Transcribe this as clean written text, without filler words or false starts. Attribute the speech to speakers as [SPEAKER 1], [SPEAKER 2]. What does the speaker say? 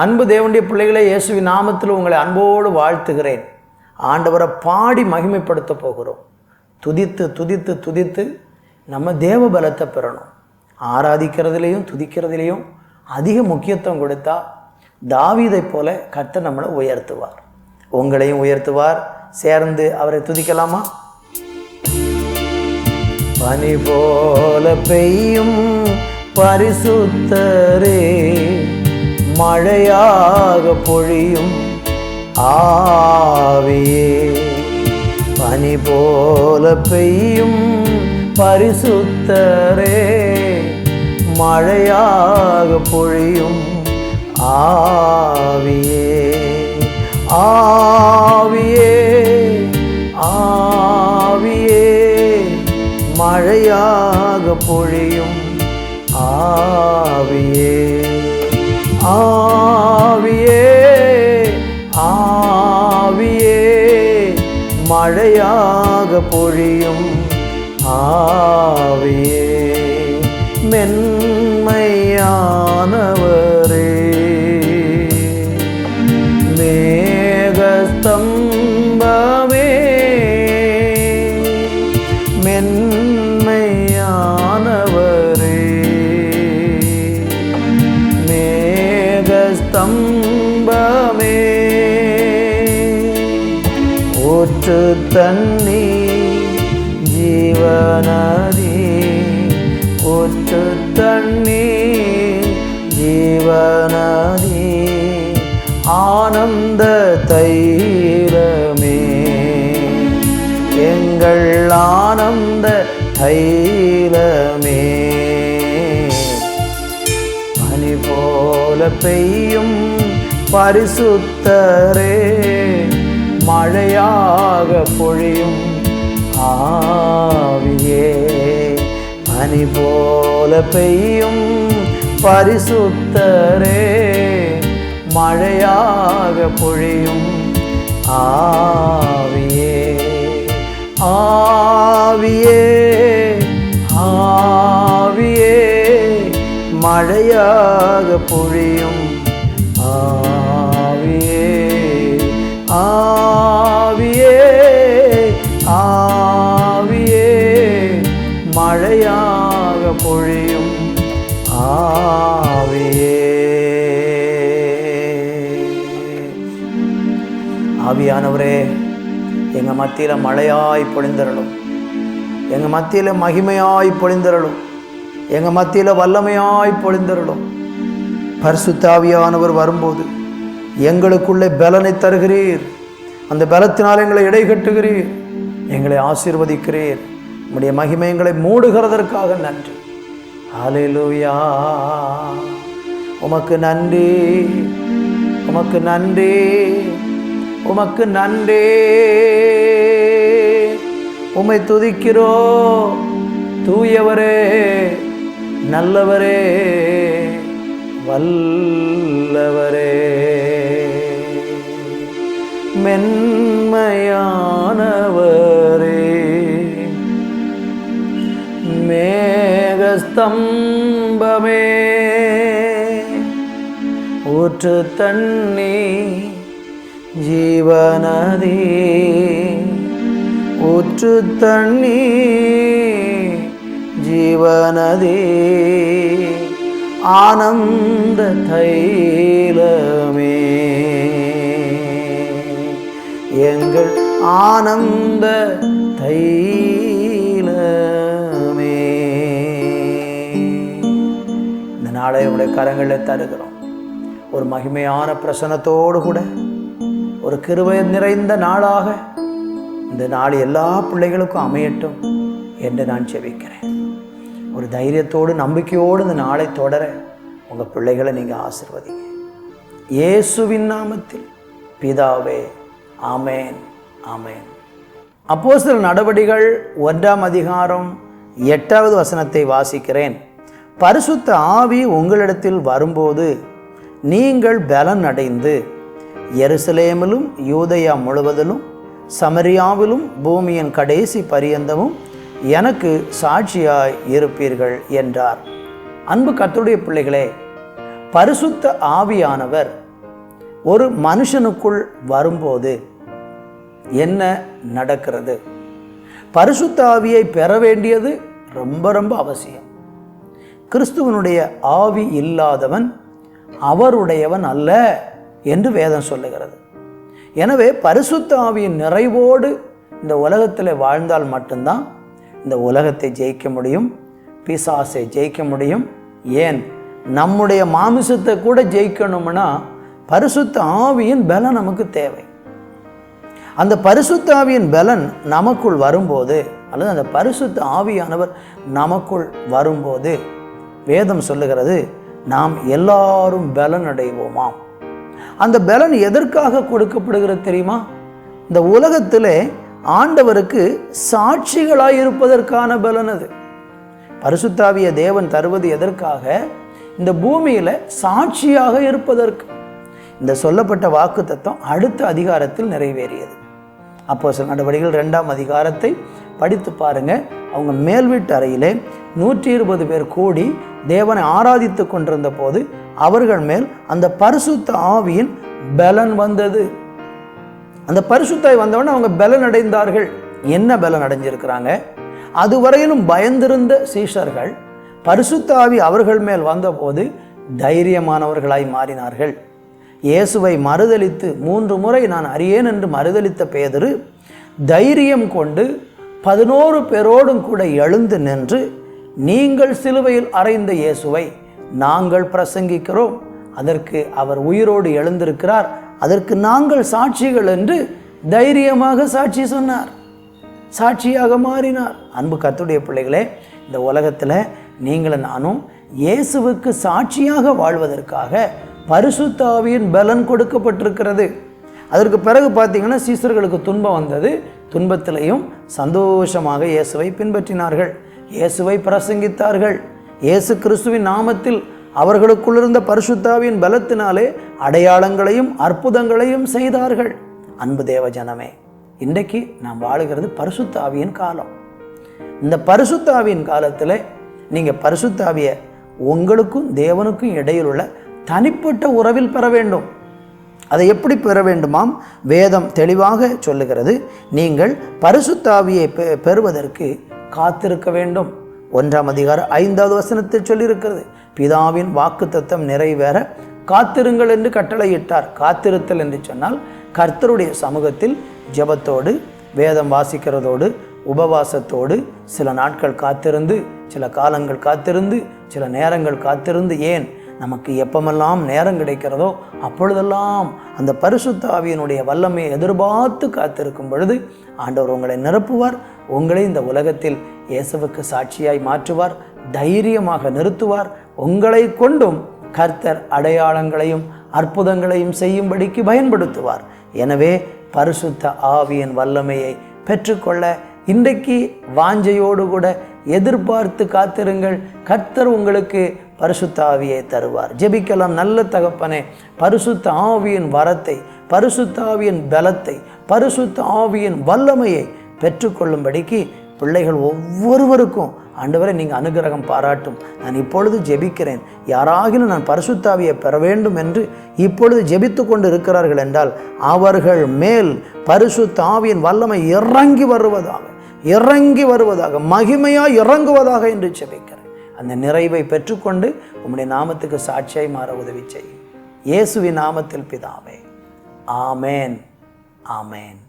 [SPEAKER 1] அன்பு தேவனுடைய பிள்ளைகளே, இயேசுவின் நாமத்தில் உங்களை அன்போடு வாழ்த்துகிறேன். ஆண்டவரை பாடி மகிமைப்படுத்த போகிறோம். துதித்து துதித்து துதித்து நம்ம தேவ பலத்தை பெறணும். ஆராதிக்கிறதுலேயும் துதிக்கிறதுலேயும் அதிக முக்கியத்துவம் கொடுத்தா தாவீதை போல கர்த்தர் நம்மளை உயர்த்துவார், உங்களையும் உயர்த்துவார். சேர்ந்து அவரை துதிக்கலாமா? பனி போல பெய்யும் பரிசுத்தரே, மழையாக பொழியும் ஆவியே. பனி போல பெய்யும் பரிசுத்தரே, மழையாக பொழியும் ஆவியே. ஆவியே ஆவியே, மழையாக பொழியும் ஆவியே. ஆவியே ஆவியே, மழையாக பொழியும் ஆவியே. மென்மையானவரே, மேகஸ்தம்பமே, மென்மையானவரே, மேகஸ்தம்பமே. ஊற்று தண்ணி ஜீவநதி, ஊற்று தண்ணி ஜீவநதி, ஆனந்த தைலமே, எங்கள் ஆனந்த தைலமே. பனி போல பெய்யும் பரிசுத்தரே, மழையாக பொழியும் ஆவியே. பனி போல பெய்யும் பரிசுத்தரே, மழையாக பொழியும் ஆவியே. ஆவியே ஆவியே, மழையாக பொழியும் ஆவியே. ஆவியே ஆவியே, மழையாக பொழியும் ஆவியே. ஆவியானவரே, எங்கள் மத்தியில் மழையாய் பொழிந்தருளும், எங்கள் மத்தியில் மகிமையாய் பொழிந்தருளும், எங்கள் மத்தியில் வல்லமையாய் பொழிந்தருளும். பரிசுத்த ஆவியானவர் வரும்போது எங்களுக்குள்ளே பலனை தருகிறீர். அந்த பலத்தினால் எங்களை இடை கட்டுகிறீர், எங்களை ஆசீர்வதிக்கிறீர். உம்முடைய மகிமை எங்களை மூடுகிறதற்காக நன்றி. ஹல்லேலூயா. உமக்கு நன்றி, உமக்கு நன்றி, உமக்கு நன்றி. உம்மை துதிக்கிறோம். தூயவரே, நல்லவரே, வல்லவரே, மென்மையானவரே, மேகஸ்தம்பமே, ஊற்று தண்ணி ஜீவநதி, ஊற்று தண்ணி ஜீவநதி, ஆனந்த தைலமே, எங்கள் ஆனந்த தைலமே. இந்த நாளை உடைய கரங்களில் தருகிறோம். ஒரு மகிமையான பிரசன்னத்தோடு கூட ஒரு கிருபை நிறைந்த நாளாக இந்த நாள் எல்லா பிள்ளைகளுக்கும் அமையட்டும் என்று நான் ஜெபிக்கிறேன். ஒரு தைரியத்தோடு நம்பிக்கையோடு இந்த நாளை தொடர உங்கள் பிள்ளைகளை நீங்கள் ஆசீர்வதிங்க. இயேசுவின் நாமத்தில் பிதாவே, ஆமேன், ஆமேன். அப்போஸ்தலர் நடபடிகள் 1:8 வாசிக்கிறேன். பரிசுத்த ஆவி உங்களிடத்தில் வரும்போது நீங்கள் பலன் அடைந்து எருசலேமிலும் யூதேயா முழுவதிலும் சமரியாவிலும் பூமியின் கடைசி பரியந்தமும் எனக்கு சாட்சியாய் இருப்பீர்கள் என்றார். அன்பு கர்த்தருடைய பிள்ளைகளே, பரிசுத்த ஆவியானவர் ஒரு மனுஷனுக்குள் வரும்போது என்ன நடக்கிறது? பரிசுத்த ஆவியை பெற வேண்டியது ரொம்ப ரொம்ப அவசியம். கிறிஸ்துவனுடைய ஆவி இல்லாதவன் அவருடையவன் அல்ல என்று வேதம் சொல்லுகிறது. எனவே பரிசுத்த ஆவியின் நிறைவோடு இந்த உலகத்தில் வாழ்ந்தால் மட்டும்தான் இந்த உலகத்தை ஜெயிக்க முடியும், பிசாசை ஜெயிக்க முடியும். ஏன், நம்முடைய மாமிசத்தை கூட ஜெயிக்கணும்னா பரிசுத்த ஆவியின் பலன் நமக்கு தேவை. அந்த பரிசுத்த ஆவியின் பலன் நமக்குள் வரும்போது, அல்லது அந்த பரிசுத்த ஆவியானவர் நமக்குள் வரும்போது வேதம் சொல்லுகிறது, நாம் எல்லாரும் பலன் அடைவோமாம். அந்த பலன் எதற்காக கொடுக்கப்படுகிறது தெரியுமா? இந்த உலகத்திலே ஆண்டவருக்கு சாட்சிகளாய் இருப்பதற்கான பலன் அது. பரிசுத்த ஆவியை தேவன் தருவது எதற்காக? இந்த பூமியில சாட்சியாக இருப்பதற்கு. இந்த சொல்லப்பட்ட வாக்குத்தத்தம் அடுத்த அதிகாரத்தில் நிறைவேறியது. அப்போஸ்தலர் நடவடிக்கைகள் 2ஆம் அதிகாரத்தை படித்து பாருங்க. அவங்க மேல் வீட்டு அறையிலே 120 பேர் கூடி தேவனை ஆராதித்து கொண்டிருந்த போது அவர்கள் மேல் அந்த பரிசுத்த ஆவியின் பலன் வந்தது. அந்த பரிசுத்தாய் வந்தவொடனே அவங்க பலன் அடைந்தார்கள். என்ன பலன் அடைஞ்சிருக்கிறாங்க? அதுவரையிலும் பயந்திருந்த சீஷர்கள் பரிசுத்த ஆவி அவர்கள் மேல் வந்தபோது தைரியமானவர்களாய் மாறினார்கள். இயேசுவை மறுதலித்து 3 முறை நான் அறியேன் என்று மறுதலித்த பேதுரு தைரியம் கொண்டு 11 பேரோடும் கூட எழுந்து நின்று, நீங்கள் சிலுவையில் அறைந்த இயேசுவை நாங்கள் பிரசங்கிக்கிறோம், அதற்கு அவர் உயிரோடு எழுந்திருக்கிறார், அதற்கு நாங்கள் சாட்சிகள் என்று தைரியமாக சாட்சி சொன்னார், சாட்சியாக மாறினார். அன்பு கர்த்தருடைய பிள்ளைகளே, இந்த உலகத்தில் நீங்களும் நானும் இயேசுவுக்கு சாட்சியாக வாழ்வதற்காக பரிசுத்த ஆவியின் பலன் கொடுக்கப்பட்டிருக்கிறது. அதற்கு பிறகு பார்த்தீங்கன்னா சீசர்களுக்கு துன்பம் வந்தது. துன்பத்திலையும் சந்தோஷமாக இயேசுவை பின்பற்றினார்கள், இயேசுவை பிரசங்கித்தார்கள். இயேசு கிறிஸ்துவின் நாமத்தில் அவர்களுக்குள் இருந்த பரிசுத்த ஆவியின் பலத்தினாலே அடையாளங்களையும் அற்புதங்களையும் செய்தார்கள். அன்பு தேவ ஜனமே, இன்றைக்கு நாம் வாழுகிறது பரிசுத்த ஆவியின் காலம். இந்த பரிசுத்த ஆவியின் காலத்தில் நீங்கள் பரிசுத்த ஆவியை உங்களுக்கும் தேவனுக்கும் இடையில் உள்ள தனிப்பட்ட உறவில் பெற வேண்டும். அதை எப்படி பெற வேண்டுமாம்? வேதம் தெளிவாக சொல்லுகிறது, நீங்கள் பரிசுத்த ஆவியை பெறுவதற்கு காத்திருக்க வேண்டும். 1ஆம் அதிகாரம் 5வது வசனத்தில் சொல்லியிருக்கிறது, பிதாவின் வாக்குத்தத்தம் நிறைவேற காத்திருங்கள் என்று கட்டளையிட்டார். காத்திருத்தல் என்று சொன்னால் கர்த்தருடைய சமூகத்தில் ஜெபத்தோடு, வேதம் வாசிக்கிறதோடு, உபவாசத்தோடு சில நாட்கள் காத்திருந்து, சில காலங்கள் காத்திருந்து, சில நேரங்கள் காத்திருந்து, ஏன் நமக்கு எப்பமெல்லாம் நேரம் கிடைக்கிறதோ அப்பொழுதெல்லாம் அந்த பரிசுத்த ஆவியினுடைய வல்லமையை எதிர்பார்த்து காத்திருக்கும் பொழுது ஆண்டவர் உங்களை நிரப்புவார். உங்களை இந்த உலகத்தில் இயேசுவுக்கு சாட்சியாய் மாற்றுவார், தைரியமாக நிறுத்துவார். உங்களை கொண்டும் கர்த்தர் அடையாளங்களையும் அற்புதங்களையும் செய்யும்படிக்கு பயன்படுத்துவார். எனவே பரிசுத்த ஆவியின் வல்லமையை பெற்றுக்கொள்ள இன்றைக்கு வாஞ்சையோடு கூட எதிர்பார்த்து காத்திருங்கள். கர்த்தர் உங்களுக்கு பரிசுத்த ஆவியை தருவார். ஜெபிக்கலாம். நல்ல தகப்பனே, பரிசுத்த ஆவியின் வரத்தை, பரிசுத்த ஆவியின் பலத்தை, பரிசுத்த ஆவியின் வல்லமையை பெற்றுக்கொள்ளும்படிக்கு பிள்ளைகள் ஒவ்வொருவருக்கும் ஆண்டவரை நீங்கள் அனுகிரகம் பாராட்டும். நான் இப்பொழுது ஜெபிக்கிறேன். யாராகிலும் நான் பரிசுத்த ஆவியை பெற வேண்டும் என்று இப்பொழுது ஜெபித்து கொண்டு இருக்கிறார்கள் என்றால் அவர்கள் மேல் பரிசுத்த ஆவியின் வல்லமை இறங்கி வருவதாக, மகிமையாக இறங்குவதாக என்று ஜெபிக்கிறேன். அந்த நிறைவை பெற்றுக்கொண்டு உம்முடைய நாமத்துக்கு சாட்சியாய் மாற உதவி செய்யும். இயேசுவின் நாமத்தில் பிதாவே, ஆமேன், ஆமேன்.